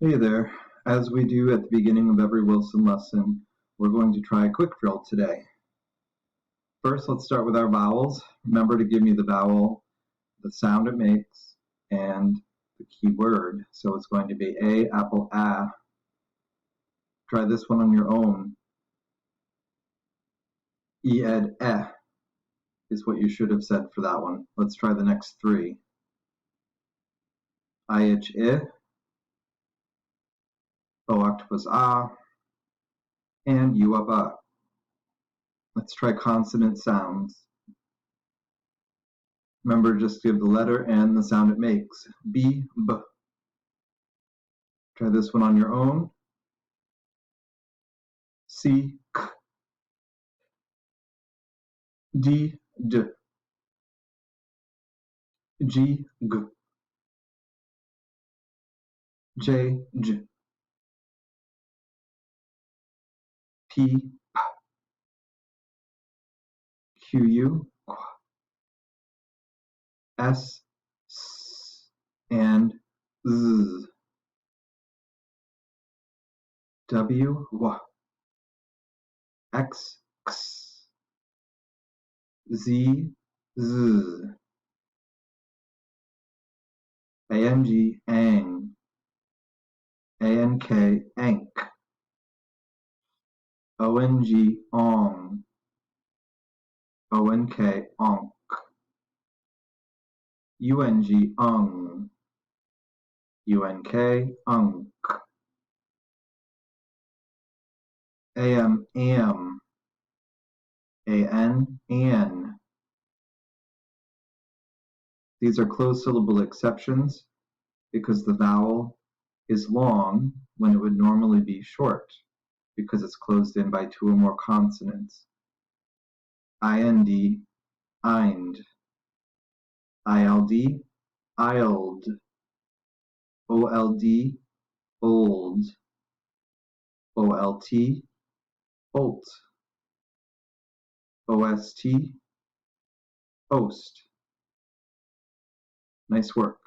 Hey there. As we do at the beginning of every Wilson lesson, we're going to try a quick drill today. First, let's start with our vowels. Remember to give me the vowel, the sound it makes, and the key word. So it's going to be A, apple, A. Try this one on your own. E, ed, eh is what you should have said for that one. Let's try the next three. I, H, I. O, octopus, ah. And U, up, ah. Let's try consonant sounds. Remember, just give the letter and the sound it makes. B, B. Try this one on your own. C, K. D, D. G, G. J, J. P, P. Q, U, Qu. S, S. And Z. W, W. X, X. Z, Z. A-N-G, ang. A-N-K, ank. O-N-G, ong. O-N-K, onk. U-N-G, ung. U-N-K, unk. A-M, am. A-N, an. These are closed syllable exceptions because the vowel is long when it would normally be short because it's closed in by two or more consonants. I-N-D, ind. I-L-D, ild. O-L-D, old. O-L-T, olt. O-S-T, ost. Nice work.